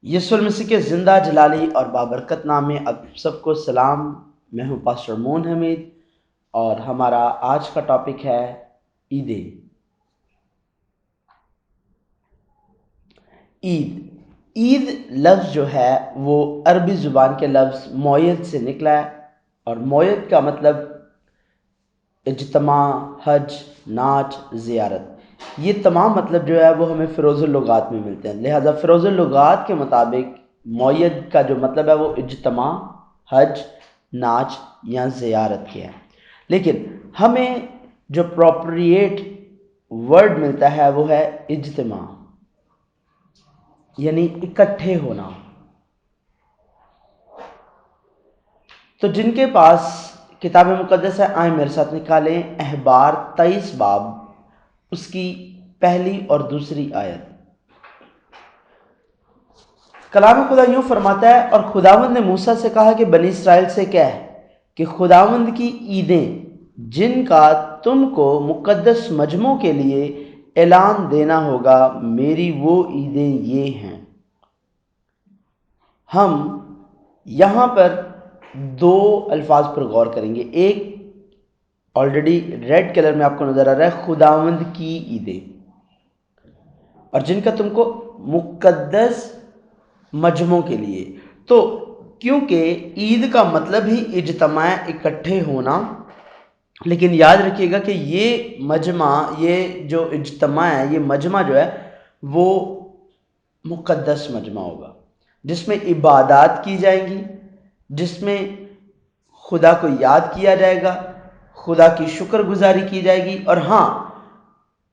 یسوع مسیح کے زندہ جلالی اور بابرکت نام میں آپ سب کو سلام۔ میں ہوں پاسٹر مون حمید اور ہمارا آج کا ٹاپک ہے عیدیں۔ عید لفظ جو ہے وہ عربی زبان کے لفظ موید سے نکلا ہے، اور موید کا مطلب اجتماع، حج، ناچ، زیارت۔ یہ تمام مطلب جو ہے وہ ہمیں فروز اللغات میں ملتے ہیں، لہٰذا فروز اللغات کے مطابق موید کا جو مطلب ہے وہ اجتماع، حج، ناچ یا زیارت کے ہے۔ لیکن ہمیں جو پروپریٹ ورڈ ملتا ہے وہ ہے اجتماع، یعنی اکٹھے ہونا۔ تو جن کے پاس کتاب مقدس ہے آئیں میرے ساتھ نکالیں احبار 23 باب، اس کی پہلی اور دوسری آیت۔ کلام خدا یوں فرماتا ہے، اور خداوند نے موسیٰ سے کہا کہ بنی اسرائیل سے کہہ کہ خداوند کی عیدیں جن کا تم کو مقدس مجموع کے لیے اعلان دینا ہوگا، میری وہ عیدیں یہ ہیں۔ ہم یہاں پر دو الفاظ پر غور کریں گے۔ ایک آلریڈی ریڈ کلر میں آپ کو نظر آ رہا ہے، خداوند کی عیدیں، اور جن کا تم کو مقدس مجموع کے لیے۔ تو کیونکہ عید کا مطلب ہی اجتماع، اکٹھے ہونا، لیکن یاد رکھیے گا کہ یہ مجمع، یہ جو اجتماع ہے، یہ مجمع جو ہے وہ مقدس مجمع ہوگا، جس میں عبادات کی جائیں گی، جس میں خدا کو یاد کیا جائے گا، خدا کی شکر گزاری کی جائے گی، اور ہاں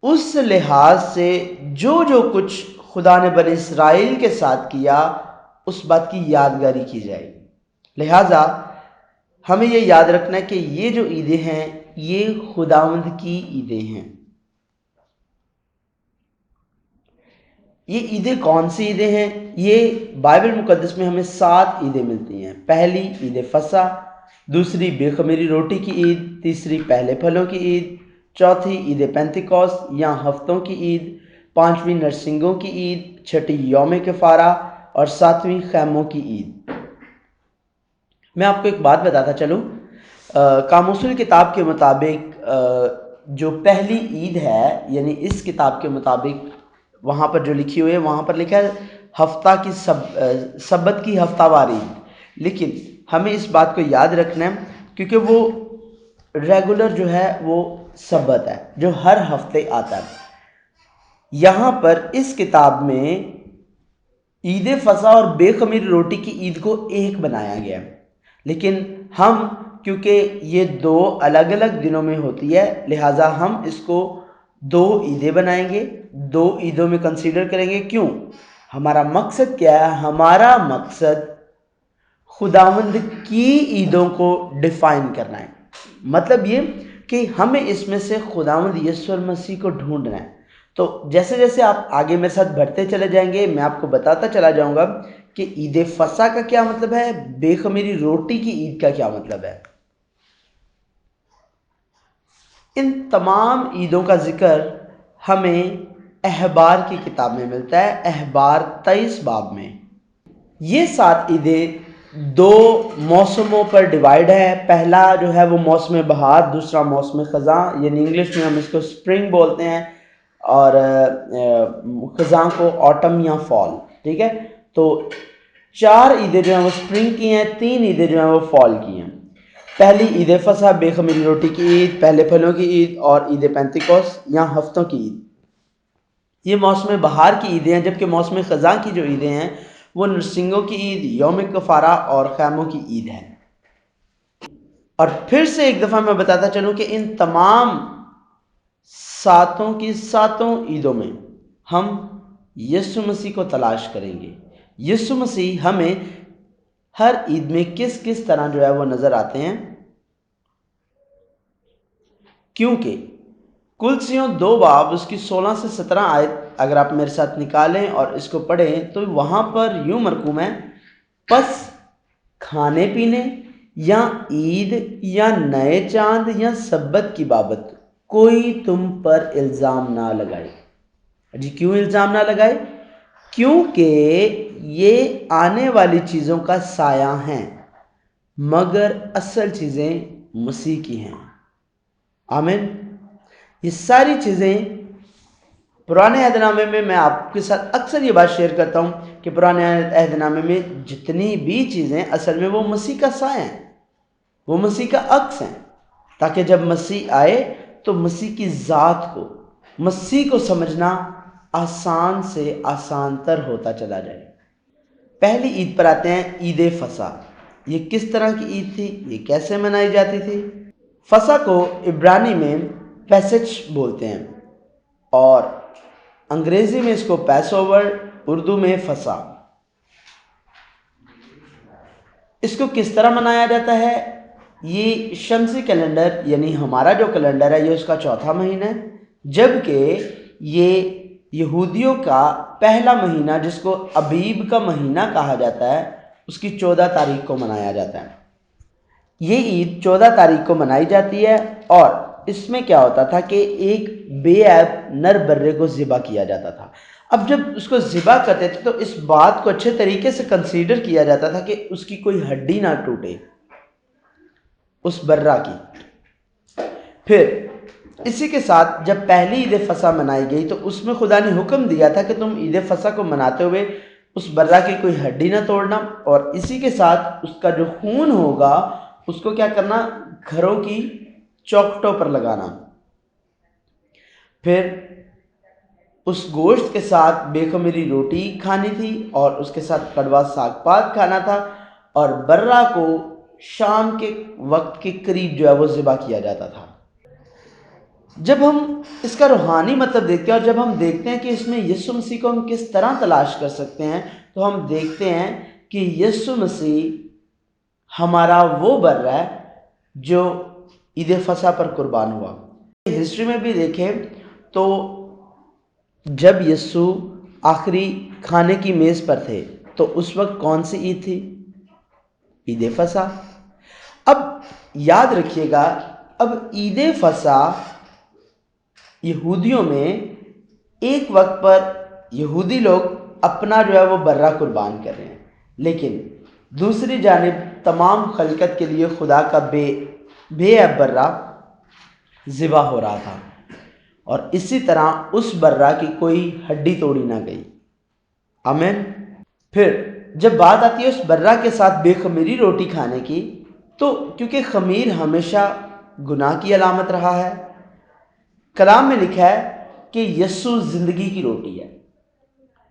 اس لحاظ سے جو کچھ خدا نے بنی اسرائیل کے ساتھ کیا اس بات کی یادگاری کی جائے گی۔ لہٰذا ہمیں یہ یاد رکھنا ہے کہ یہ جو عیدیں ہیں یہ خداوند کی عیدیں ہیں۔ یہ عیدیں کون سی عیدیں ہیں؟ یہ بائبل مقدس میں ہمیں 7 عیدیں ملتی ہیں۔ پہلی عید فصح، دوسری بے خمیری روٹی کی عید، تیسری پہلے پھلوں کی عید، چوتھی عید پینتیکوست یا ہفتوں کی عید، پانچویں نرسنگوں کی عید، چھٹی یوم کفارہ، اور ساتویں خیموں کی عید۔ میں آپ کو ایک بات بتاتا چلوں، قاموس الکتاب کے مطابق جو پہلی عید ہے، یعنی اس کتاب کے مطابق وہاں پر جو لکھی ہوئی ہے، وہاں پر لکھا ہے ہفتہ کی سبت کی ہفتہ وار عید۔ لیکن ہمیں اس بات کو یاد رکھنا ہے کیونکہ وہ ریگولر جو ہے وہ سبت ہے جو ہر ہفتے آتا ہے۔ یہاں پر اس کتاب میں عید فصح اور بے خمیر روٹی کی عید کو ایک بنایا گیا ہے، لیکن ہم کیونکہ یہ دو الگ الگ دنوں میں ہوتی ہے، لہٰذا ہم اس کو 2 عیدیں بنائیں گے، 2 عیدوں میں کنسیڈر کریں گے۔ کیوں؟ ہمارا مقصد کیا ہے؟ ہمارا مقصد خداوند کی عیدوں کو ڈیفائن کرنا ہے۔ مطلب یہ کہ ہمیں اس میں سے خداوند یسوع مسیح کو ڈھونڈنا ہے۔ تو جیسے جیسے آپ آگے میرے ساتھ بڑھتے چلے جائیں گے، میں آپ کو بتاتا چلا جاؤں گا کہ عید فصح کا کیا مطلب ہے، بے خمیری روٹی کی عید کا کیا مطلب ہے۔ ان تمام عیدوں کا ذکر ہمیں احبار کی کتاب میں ملتا ہے، احبار 23 باب میں۔ یہ 7 عیدیں 2 موسموں پر ڈیوائیڈ ہے۔ پہلا جو ہے وہ موسم بہار، دوسرا موسم خزاں، یعنی انگلش میں ہم اس کو سپرنگ بولتے ہیں، اور خزاں کو آٹم یا فال، ٹھیک ہے۔ تو 4 عیدیں جو ہیں وہ سپرنگ کی ہیں، 3 عیدیں جو ہیں وہ فال کی ہیں۔ پہلی عید فصح، بے خمیری روٹی کی عید، پہلے پھلوں کی عید، اور عید پینتیکوست یا ہفتوں کی عید، یہ موسم بہار کی عیدیں ہیں۔ جبکہ موسم خزاں کی جو عیدیں ہیں وہ نرسنگوں کی عید، یوم کفارہ اور خیموں کی عید ہے۔ اور پھر سے ایک دفعہ میں بتاتا چلوں کہ ان تمام 7 کی 7 عیدوں میں ہم یسوع مسیح کو تلاش کریں گے۔ یسوع مسیح ہمیں ہر عید میں کس کس طرح جو ہے وہ نظر آتے ہیں، کیونکہ کلسیوں 2 باب اس کی 16 سے 17 آیت اگر آپ میرے ساتھ نکالیں اور اس کو پڑھیں تو وہاں پر یوں مرقوم ہے، پس کھانے پینے یا عید یا نئے چاند یا سبت کی بابت کوئی تم پر الزام نہ لگائے۔ جی کیوں الزام نہ لگائے؟ کیونکہ یہ آنے والی چیزوں کا سایہ ہیں، مگر اصل چیزیں مسیح کی ہیں۔ آمین۔ یہ ساری چیزیں پرانے عہد نامے میں آپ کے ساتھ اکثر یہ بات شیئر کرتا ہوں کہ پرانے عہد نامے میں جتنی بھی چیزیں اصل میں وہ مسیح کا سایہ ہیں، وہ مسیح کا عکس ہیں، تاکہ جب مسیح آئے تو مسیح کی ذات کو، مسیح کو سمجھنا آسان سے آسان تر ہوتا چلا جائے۔ پہلی عید پر آتے ہیں، عید فصح۔ یہ کس طرح کی عید تھی؟ یہ کیسے منائی جاتی تھی؟ فصح کو عبرانی میں پیسچ بولتے ہیں اور انگریزی میں اس کو پیس اوور، اردو میں فصح۔ اس کو کس طرح منایا جاتا ہے؟ یہ شمسی کیلنڈر یعنی ہمارا جو کیلنڈر ہے یہ اس کا چوتھا مہینہ ہے، جبکہ یہ یہودیوں کا پہلا مہینہ جس کو ابیب کا مہینہ کہا جاتا ہے اس کی 14 تاریخ کو منایا جاتا ہے۔ یہ عید 14 تاریخ کو منائی جاتی ہے اور اس میں کیا ہوتا تھا کہ ایک بے عیب نر برے کو ذبح کیا جاتا تھا۔ اب جب اس کو ذبح کرتے تھے تو اس بات کو اچھے طریقے سے کنسیڈر کیا جاتا تھا کہ اس کی کوئی ہڈی نہ ٹوٹے، اس برہ کی۔ پھر اسی کے ساتھ جب پہلی عید فصح منائی گئی تو اس میں خدا نے حکم دیا تھا کہ تم عید فصح کو مناتے ہوئے اس برہ کی کوئی ہڈی نہ توڑنا، اور اسی کے ساتھ اس کا جو خون ہوگا اس کو کیا کرنا؟ گھروں کی چوکھٹوں پر لگانا۔ پھر اس گوشت کے ساتھ بے خمیری روٹی کھانی تھی اور اس کے ساتھ کڑوا ساگ پات کھانا تھا، اور برہ کو شام کے وقت کے قریب جو ہے وہ ذبح کیا جاتا تھا۔ جب ہم اس کا روحانی مطلب دیکھتے ہیں اور جب ہم دیکھتے ہیں کہ اس میں یسوع مسیح کو ہم کس طرح تلاش کر سکتے ہیں تو ہم دیکھتے ہیں کہ یسوع مسیح ہمارا وہ برہ ہے جو عید فصح پر قربان ہوا۔ ہسٹری میں بھی دیکھیں تو جب یسوع آخری کھانے کی میز پر تھے تو اس وقت کون سی عید تھی؟ عید فصح۔ اب یاد رکھیے گا، اب عید فصح یہودیوں میں ایک وقت پر یہودی لوگ اپنا جو ہے وہ برہ قربان کر رہے ہیں، لیکن دوسری جانب تمام خلقت کے لیے خدا کا بے عیب برہ ذبح ہو رہا تھا، اور اسی طرح اس برہ کی کوئی ہڈی توڑی نہ گئی۔ آمین۔ پھر جب بات آتی ہے اس برہ کے ساتھ بے خمیری روٹی کھانے کی، تو کیونکہ خمیر ہمیشہ گناہ کی علامت رہا ہے، کلام میں لکھا ہے کہ یسوع زندگی کی روٹی ہے،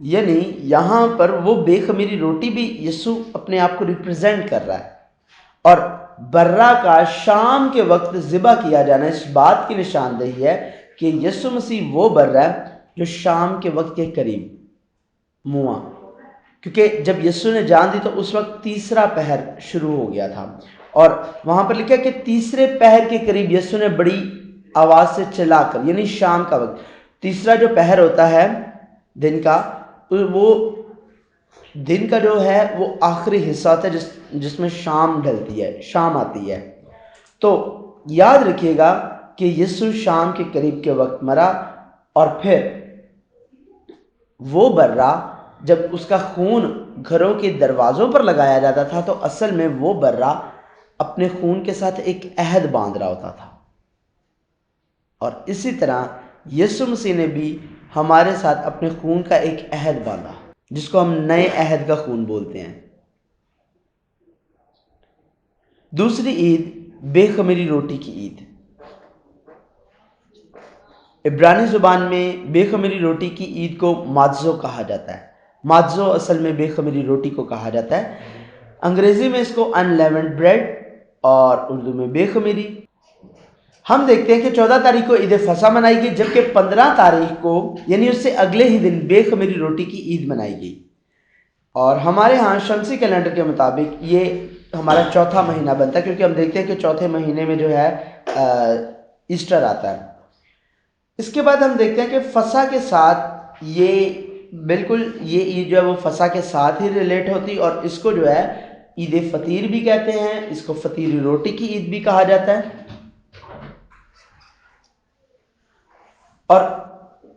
یعنی یہاں پر وہ بے خمیری روٹی بھی یسوع اپنے آپ کو ریپرزینٹ کر رہا ہے، اور برہ کا شام کے وقت ذبح کیا جانا اس بات کی نشاندہی ہے کہ یسوع مسیح وہ برہ ہے جو شام کے وقت کے قریب مواں، کیونکہ جب یسوع نے جان دی تو اس وقت تیسرا پہر شروع ہو گیا تھا، اور وہاں پر لکھا کہ تیسرے پہر کے قریب یسوع نے بڑی آواز سے چلا کر، یعنی شام کا وقت، تیسرا جو پہر ہوتا ہے دن کا، وہ دن کا جو ہے وہ آخری حصہ ہوتا ہے جس میں شام ڈھلتی ہے، شام آتی ہے۔ تو یاد رکھیے گا کہ یسوع شام کے قریب کے وقت مرا، اور پھر وہ برہ جب اس کا خون گھروں کے دروازوں پر لگایا جاتا تھا تو اصل میں وہ برہ اپنے خون کے ساتھ ایک عہد باندھ رہا ہوتا تھا، اور اسی طرح یسوع مسیح نے بھی ہمارے ساتھ اپنے خون کا ایک عہد باندھا جس کو ہم نئے عہد کا خون بولتے ہیں۔ دوسری عید بے خمیری روٹی کی عید۔ عبرانی زبان میں بے خمیری روٹی کی عید کو ماتزو کہا جاتا ہے۔ ماتزو اصل میں بے خمیری روٹی کو کہا جاتا ہے، انگریزی میں اس کو انلیونڈ بریڈ اور اردو میں بے خمیری۔ ہم دیکھتے ہیں کہ 14 تاریخ کو عید فصح منائی گئی، جبکہ 15 تاریخ کو یعنی اس سے اگلے ہی دن بے خمیری روٹی کی عید منائی گئی، اور ہمارے ہاں شمسی کیلنڈر کے مطابق یہ ہمارا چوتھا مہینہ بنتا ہے، کیونکہ ہم دیکھتے ہیں کہ چوتھے مہینے میں جو ہے ایسٹر آتا ہے۔ اس کے بعد ہم دیکھتے ہیں کہ فصح کے ساتھ یہ بالکل یہ عید جو ہے وہ فصح کے ساتھ ہی ریلیٹ ہوتی، اور اس کو جو ہے عید فطیر بھی کہتے ہیں، اس کو فطیری روٹی کی عید بھی کہا جاتا ہے۔ اور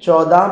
14,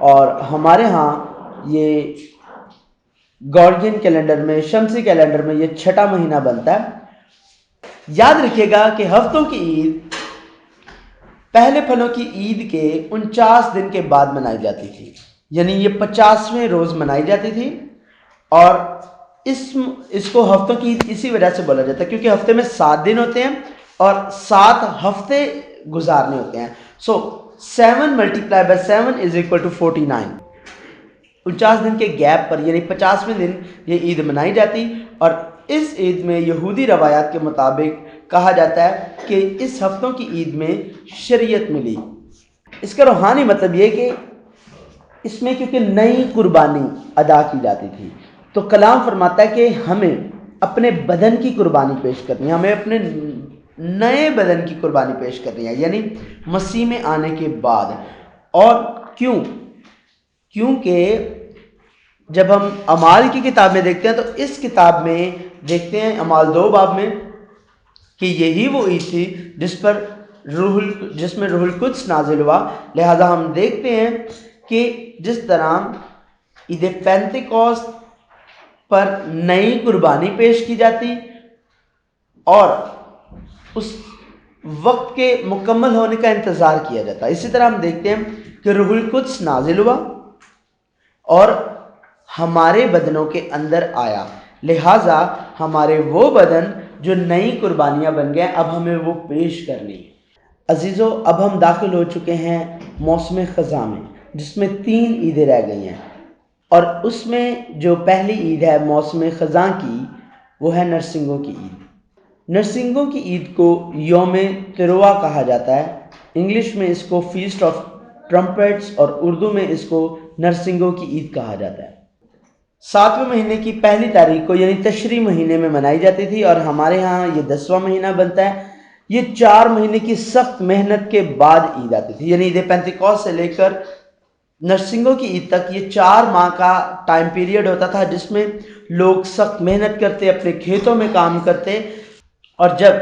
اور ہمارے ہاں یہ گورجین کیلنڈر میں، شمسی کیلنڈر میں یہ 6واں مہینہ بنتا ہے۔ یاد رکھیے گا کہ ہفتوں کی عید پہلے پھلوں کی عید کے 49 دن کے بعد منائی جاتی تھی، یعنی یہ 50ویں روز منائی جاتی تھی، اور اس کو ہفتوں کی عید اسی وجہ سے بولا جاتا ہے کیونکہ ہفتے میں 7 دن ہوتے ہیں اور 7 ہفتے گزارنے ہوتے ہیں۔ سو 7 × 7 = 49۔ 49 دن کے گیپ پر یعنی 50ویں دن یہ عید منائی جاتی، اور اس عید میں یہودی روایات کے مطابق کہا جاتا ہے کہ اس ہفتوں کی عید میں شریعت ملی۔ اس کا روحانی مطلب یہ کہ اس میں کیونکہ نئی قربانی ادا کی جاتی تھی، تو کلام فرماتا ہے کہ ہمیں اپنے بدن کی قربانی پیش کرنی ہے، ہمیں اپنے نئے بدن کی قربانی پیش کرنی ہے، یعنی مسیح میں آنے کے بعد۔ اور کیونکہ جب ہم اعمال کی کتاب میں دیکھتے ہیں تو اس کتاب میں دیکھتے ہیں اعمال 2 باب میں کہ یہی وہ عید تھی جس میں روح القدس نازل ہوا۔ لہذا ہم دیکھتے ہیں کہ جس طرح عید پینتیکوست پر نئی قربانی پیش کی جاتی اور اس وقت کے مکمل ہونے کا انتظار کیا جاتا، اسی طرح ہم دیکھتے ہیں کہ روح القدس نازل ہوا اور ہمارے بدنوں کے اندر آیا، لہٰذا ہمارے وہ بدن جو نئی قربانیاں بن گئے اب ہمیں وہ پیش کرنی ہے۔ عزیزو، اب ہم داخل ہو چکے ہیں موسم خزاں میں، جس میں 3 عیدیں رہ گئی ہیں، اور اس میں جو پہلی عید ہے موسم خزاں کی وہ ہے نرسنگوں کی عید۔ نرسنگوں کی عید کو یوم ترویہ کہا جاتا ہے، انگلش میں اس کو فیسٹ آف ٹرمپٹس اور اردو میں اس کو نرسنگوں کی عید کہا جاتا ہے۔ 7ویں مہینے کی پہلی تاریخ کو یعنی تشریح مہینے میں منائی جاتی تھی، اور ہمارے ہاں یہ 10واں مہینہ بنتا ہے۔ یہ 4 مہینے کی سخت محنت کے بعد عید آتی تھی، یعنی عید پینتیکوست سے لے کر نرسنگوں کی عید تک یہ 4 ماہ کا ٹائم پیریڈ ہوتا تھا جس میں لوگ سخت محنت کرتے، اپنے کھیتوں میں کام کرتے، اور جب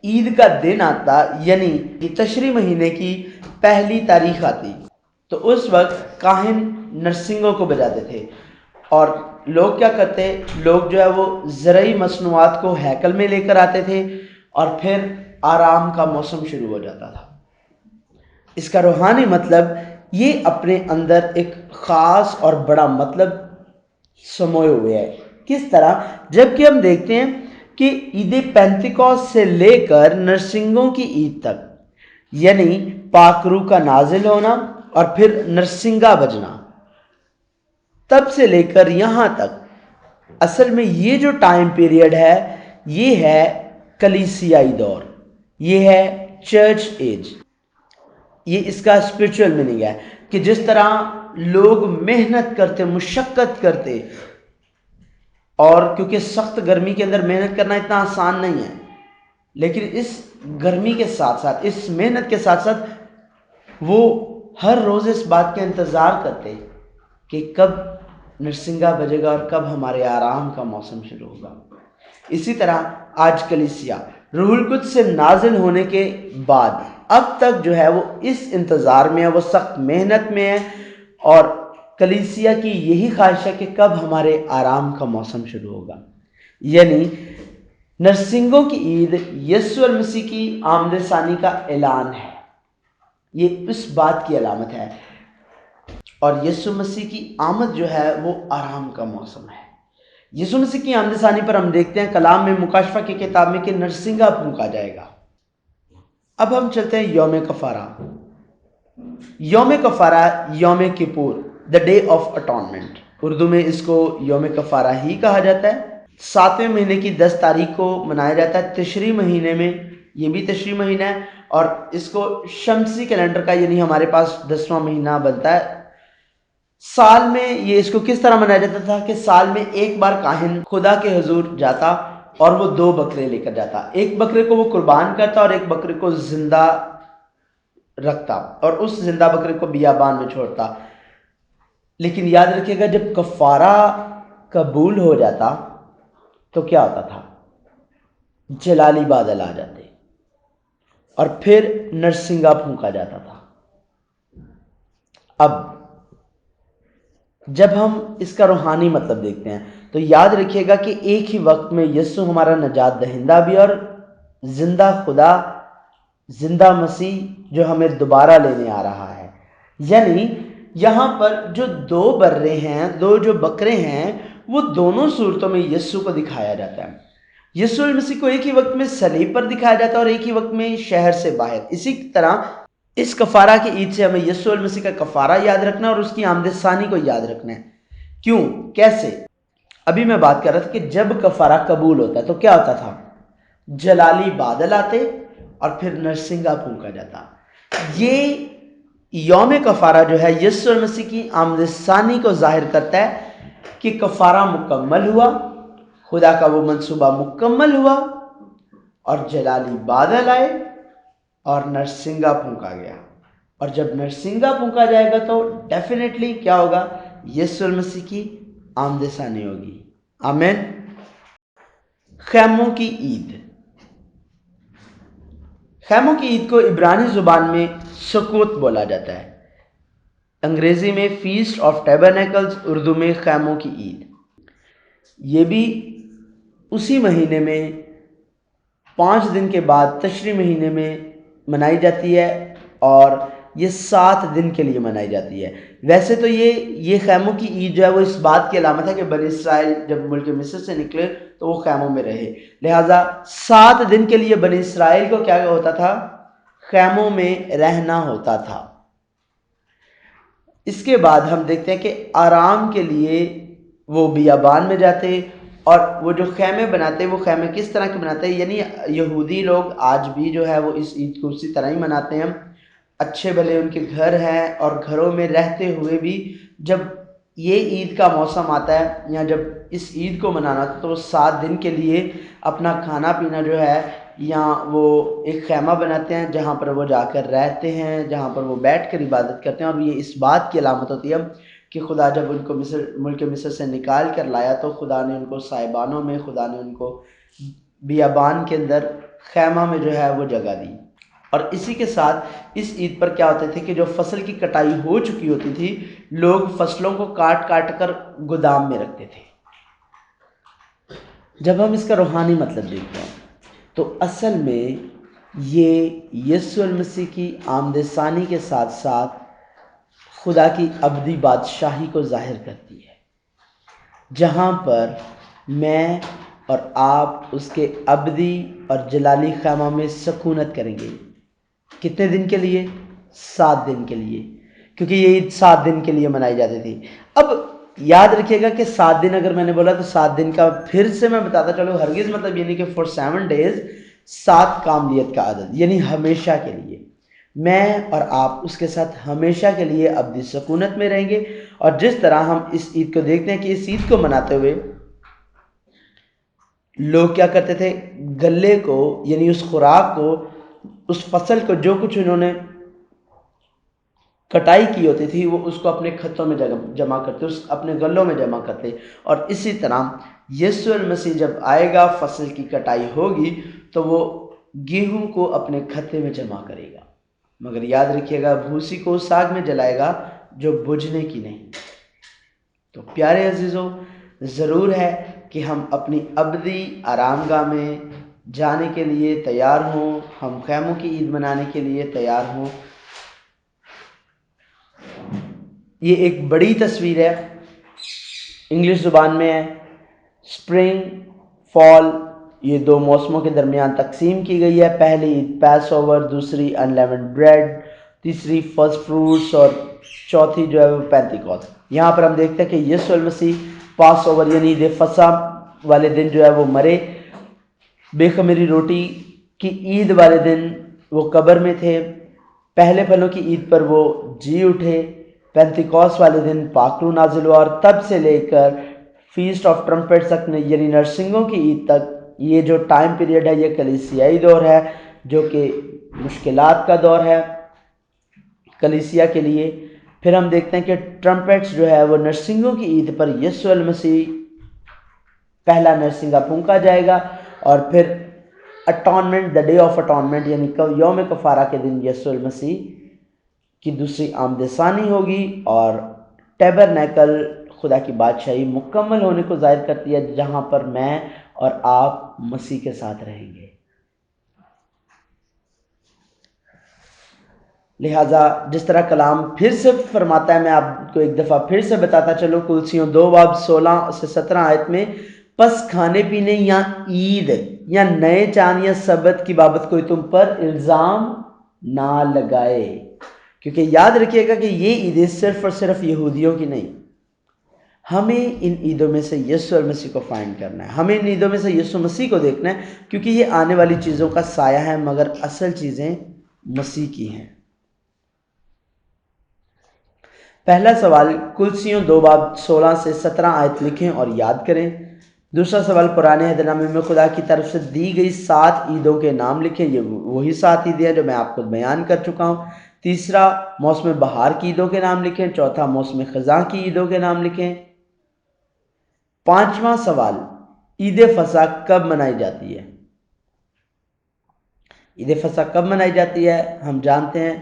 عید کا دن آتا یعنی تشریح مہینے کی پہلی تاریخ آتی تو اس وقت کاہن نرسنگوں کو بجاتے تھے، اور لوگ کیا کرتے، لوگ جو ہے وہ زرعی مصنوعات کو ہیکل میں لے کر آتے تھے، اور پھر آرام کا موسم شروع ہو جاتا تھا۔ اس کا روحانی مطلب یہ اپنے اندر ایک خاص اور بڑا مطلب سموئے ہوئے ہے۔ کس طرح؟ جبکہ ہم دیکھتے ہیں کہ عید پینتیکوست سے لے کر نرسنگوں کی عید تک، یعنی پاک روح کا نازل ہونا اور پھر نرسنگا بجنا، تب سے لے کر یہاں تک اصل میں یہ جو ٹائم پیریڈ ہے یہ ہے کلیسیائی دور، یہ ہے چرچ ایج۔ یہ اس کا اسپرچول میننگ ہے کہ جس طرح لوگ محنت کرتے، مشقت کرتے، اور کیونکہ سخت گرمی کے اندر محنت کرنا اتنا آسان نہیں ہے، لیکن اس گرمی کے ساتھ ساتھ، اس محنت کے ساتھ ساتھ وہ ہر روز اس بات کا انتظار کرتے کہ کب نرسنگا بجے گا اور کب ہمارے آرام کا موسم شروع ہوگا۔ اسی طرح آج کلیسیا روح القدس سے نازل ہونے کے بعد اب تک جو ہے وہ اس انتظار میں ہے، وہ سخت محنت میں ہے، اور کلیسیا کی یہی خواہش ہے کہ کب ہمارے آرام کا موسم شروع ہوگا۔ یعنی نرسنگوں کی عید یسوع المسیح کی آمد ثانی کا اعلان ہے، یہ اس بات کی علامت ہے، اور یسوع مسیح کی آمد جو ہے وہ آرام کا موسم ہے۔ یسوع مسیح کی آمد ثانی پر ہم دیکھتے ہیں کلام میں مکاشفہ کی کتاب میں کہ نرسنگا پھونکا جائے گا۔ اب ہم چلتے ہیں یوم کفارہ۔ یوم کفارہ، Yom Kippur, the day of atonement, Urdu میں اس کو یوم کفارہ ہی کہا جاتا ہے۔ 7ویں مہینے کی 10 تاریخ کو منایا جاتا ہے، تشریح مہینے میں، یہ بھی تشریح مہینہ ہے، اور اس کو شمسی کیلنڈر کا یعنی ہمارے پاس 10واں مہینہ بنتا ہے۔ سال میں یہ اس کو کس طرح منایا جاتا تھا کہ سال میں ایک بار کاہن خدا کے حضور جاتا اور وہ 2 بکرے لے کر جاتا، ایک بکرے کو وہ قربان کرتا اور ایک بکرے کو زندہ رکھتا، اور اس زندہ بکرے کو بیابان میں چھوڑتا۔ لیکن یاد رکھیے گا جب کفارہ قبول ہو جاتا تو کیا ہوتا تھا؟ جلالی بادل آ جاتے اور پھر نرسنگا پھونکا جاتا تھا۔ اب جب ہم اس کا روحانی مطلب دیکھتے ہیں تو یاد رکھیے گا کہ ایک ہی وقت میں یسوع ہمارا نجات دہندہ بھی اور زندہ خدا، زندہ مسیح جو ہمیں دوبارہ لینے آ رہا ہے۔ یعنی یہاں پر جو دو برے ہیں، دو جو بکرے ہیں، وہ دونوں صورتوں میں یسوع کو دکھایا جاتا ہے۔ یسوع مسیح کو ایک ہی وقت میں صلیب پر دکھایا جاتا ہے اور ایک ہی وقت میں شہر سے باہر۔ اسی طرح اس کفارہ کی عید سے ہمیں یسوع مسیح کا کفارہ یاد رکھنا اور اس کی آمد ثانی کو یاد رکھنا ہے۔ کیوں؟ کیسے؟ ابھی میں بات کر رہا تھا کہ جب کفارہ قبول ہوتا ہے تو کیا ہوتا تھا؟ جلالی بادل آتے اور پھر نرسنگا پھونکا جاتا۔ یہ یوم کفارہ جو ہے یسوع مسیح کی آمد ثانی کو ظاہر کرتا ہے کہ کفارہ مکمل ہوا، خدا کا وہ منصوبہ مکمل ہوا اور جلالی بادل آئے اور نرسنگا پھونکا گیا۔ اور جب نرسنگا پھونکا جائے گا تو ڈیفینیٹلی کیا ہوگا؟ یسوع مسیح کی آمد ثانی ہوگی۔ آمین۔ خیموں کی عید۔ خیموں کی عید کو عبرانی زبان میں سکوت بولا جاتا ہے، انگریزی میں فیسٹ آف ٹیبرنیکلز، اردو میں خیموں کی عید۔ یہ بھی اسی مہینے میں 5 دن کے بعد تشریح مہینے میں منائی جاتی ہے اور یہ 7 دن کے لیے منائی جاتی ہے۔ ویسے تو یہ خیموں کی عید جو ہے وہ اس بات کی علامت ہے کہ بنی اسرائیل جب ملک مصر سے نکلے تو وہ خیموں میں رہے، لہٰذا 7 دن کے لیے بنی اسرائیل کو کیا ہوتا تھا؟ خیموں میں رہنا ہوتا تھا۔ اس کے بعد ہم دیکھتے ہیں کہ آرام کے لیے وہ بیابان میں جاتے اور وہ جو خیمے بناتے وہ خیمے کس طرح کے بناتے ہیں؟ یعنی یہودی لوگ آج بھی جو ہے وہ اس عید کو اسی طرح ہی مناتے ہیں، اچھے بھلے ان کے گھر ہیں اور گھروں میں رہتے ہوئے بھی جب یہ عید کا موسم آتا ہے یا جب اس عید کو منانا ہوتا ہے تو وہ 7 دن کے لیے اپنا کھانا پینا جو ہے یا وہ ایک خیمہ بناتے ہیں جہاں پر وہ جا کر رہتے ہیں، جہاں پر وہ بیٹھ کر عبادت کرتے ہیں، اور یہ اس بات کی علامت ہوتی ہے کہ خدا جب ان کو ملک مصر سے نکال کر لایا تو خدا نے ان کو سائبانوں میں، خدا نے ان کو بیابان کے اندر خیمہ میں جو ہے وہ جگہ دی۔ اور اسی کے ساتھ اس عید پر کیا ہوتے تھے کہ جو فصل کی کٹائی ہو چکی ہوتی تھی لوگ فصلوں کو کاٹ کاٹ کر گودام میں رکھتے تھے۔ جب ہم اس کا روحانی مطلب دیکھتے ہیں تو اصل میں یہ یسوع المسیح کی آمد ثانی کے ساتھ ساتھ خدا کی ابدی بادشاہی کو ظاہر کرتی ہے، جہاں پر میں اور آپ اس کے ابدی اور جلالی خیمہ میں سکونت کریں گے۔ کتنے دن کے لیے؟ 7 دن کے لیے، کیونکہ یہ عید 7 دن کے لیے منائی جاتی تھی۔ اب یاد رکھیے گا کہ 7 دن اگر میں نے بولا تو 7 دن کا پھر سے میں بتاتا چلو، ہرگز مطلب یہ نہیں کہ for 7 days 7 کاملیت کا عدد، یعنی ہمیشہ کے لیے میں اور آپ اس کے ساتھ ہمیشہ کے لیے ابدی سکونت میں رہیں گے۔ اور جس طرح ہم اس عید کو دیکھتے ہیں کہ اس عید کو مناتے ہوئے لوگ کیا کرتے تھے؟ گلے کو یعنی اس خوراک کو، اس فصل کو جو کچھ انہوں نے کٹائی کی ہوتی تھی وہ اس کو اپنے کھتوں میں جمع کرتے، اپنے گلوں میں جمع کرتے۔ اور اسی طرح یسوع المسیح جب آئے گا، فصل کی کٹائی ہوگی تو وہ گیہوں کو اپنے کھتے میں جمع کرے گا، مگر یاد رکھیے گا بھوسی کو اس آگ میں جلائے گا جو بجھنے کی نہیں۔ تو پیارے عزیزوں، ضرور ہے کہ ہم اپنی ابدی آرام گاہ میں جانے کے لیے تیار ہوں، ہم خیموں کی عید منانے کے لیے تیار ہوں۔ یہ ایک بڑی تصویر ہے، انگلش زبان میں ہے اسپرنگ فال، یہ 2 موسموں کے درمیان تقسیم کی گئی ہے۔ پہلی عید پیس اوور، دوسری انلیونڈ بریڈ، تیسری فرسٹ فروٹس اور چوتھی جو ہے وہ پینتیکوست۔ یہاں پر ہم دیکھتے ہیں کہ یسوع المسیح پاس اوور یعنی عید فصح والے دن جو ہے وہ مرے، بے خمیری روٹی کی عید والے دن وہ قبر میں تھے، پہلے پھلوں کی عید پر وہ جی اٹھے، پینتیکوست والے دن پاکرو نازل ہوا، اور تب سے لے کر فیسٹ آف ٹرمپٹس تک یعنی نرسنگوں کی عید تک یہ جو ٹائم پیریڈ ہے یہ کلیسیائی دور ہے، جو کہ مشکلات کا دور ہے کلیسیا کے لیے۔ پھر ہم دیکھتے ہیں کہ ٹرمپٹس جو ہے وہ نرسنگوں کی عید پر یسوع المسیح پہلا نرسنگا پھونکا جائے گا، اور پھر اٹانمنٹ، دا ڈے آف اٹانمنٹ یعنی یوم کفارہ کے دن یسوع المسیح کی دوسری آمد ثانی ہوگی، اور ٹیبرنیکل خدا کی بادشاہی مکمل ہونے کو ظاہر کرتی ہے، جہاں پر میں اور آپ مسیح کے ساتھ رہیں گے۔ لہٰذا جس طرح کلام پھر سے فرماتا ہے، میں آپ کو ایک دفعہ پھر سے بتاتا چلوں، کلسیوں 2 باب 16 سے 17 آیت میں، پس کھانے پینے یا عید یا نئے چاند یا سبت کی بابت کوئی تم پر الزام نہ لگائے، کیونکہ یاد رکھیے گا کہ یہ عیدیں صرف اور صرف یہودیوں کی نہیں، ہمیں ان عیدوں میں سے یسوع المسیح کو فائنڈ کرنا ہے، ہمیں ان عیدوں میں سے یسوع مسیح کو دیکھنا ہے، کیونکہ یہ آنے والی چیزوں کا سایہ ہے، مگر اصل چیزیں مسیح کی ہیں۔ پہلا سوال، کلسیوں 2 باب 16 سے 17 آیت لکھیں اور یاد کریں۔ دوسرا سوال، پرانے عہد نامے میں خدا کی طرف سے دی گئی 7 عیدوں کے نام لکھیں، یہ وہی 7 عیدیں ہیں جو میں آپ کو بیان کر چکا ہوں۔ تیسرا، موسم بہار کی عیدوں کے نام لکھیں۔ چوتھا، موسم خزاں کی عیدوں کے نام لکھیں۔ پانچواں سوال، عید فصح کب منائی جاتی ہے؟ عید فصح کب منائی جاتی ہے؟ ہم جانتے ہیں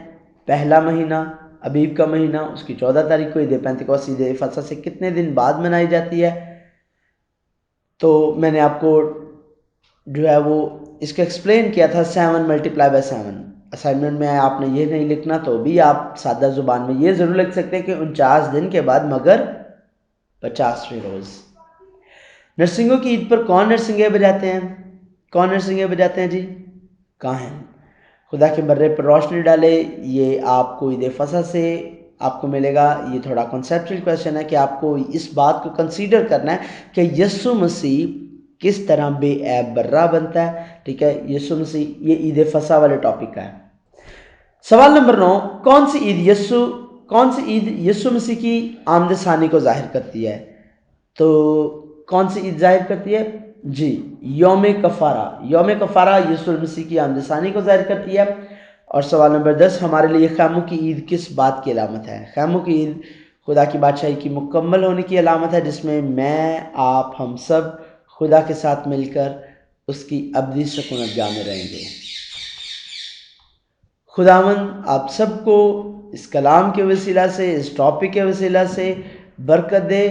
پہلا مہینہ ابیب کا مہینہ، اس کی 14 تاریخ کو عید پینتیکوست عید فصح سے کتنے دن بعد منائی جاتی ہے؟ تو میں نے آپ کو جو ہے وہ اس کو ایکسپلین کیا تھا 7 × 7۔ اسائنمنٹ میں آپ نے یہ نہیں لکھنا تو بھی آپ سادہ زبان میں یہ ضرور لکھ سکتے ہیں کہ 49 دن کے بعد مگر 50ویں روز۔ نرسنگوں کی عید پر کون نرسنگیں بجاتے ہیں؟ کون نرسنگیں بجاتے ہیں جی؟ کاہن۔ خدا کے برے پر روشنی ڈالے، یہ آپ کو عید فصح سے آپ کو ملے گا۔ یہ تھوڑا کنسیپچل کویشچن ہے کہ آپ کو اس بات کو کنسیڈر کرنا ہے کہ یسوع مسیح کس طرح بے عیب برہ بنتا ہے، ٹھیک ہے؟ یسوع مسیح، یہ عید فصح والے ٹاپک کا ہے۔ سوال نمبر 9، کون سی عید یسوع مسیح کی آمد ثانی کو ظاہر کرتی ہے؟ تو کون سی عید ظاہر کرتی ہے؟ جی، یوم کفارہ۔ یوم کفارہ یسوع المسیح کی آمد ثانی کو ظاہر کرتی ہے۔ اور سوال نمبر 10، ہمارے لیے خیموں کی عید کس بات کی علامت ہے؟ خیموں کی عید خدا کی بادشاہی کی مکمل ہونے کی علامت ہے، جس میں میں، آپ، ہم سب خدا کے ساتھ مل کر اس کی ابدی سکونت گاہ میں رہیں گے۔ خداوند آپ سب کو اس کلام کے وسیلہ سے، اس ٹاپک کے وسیلہ سے برکت دے۔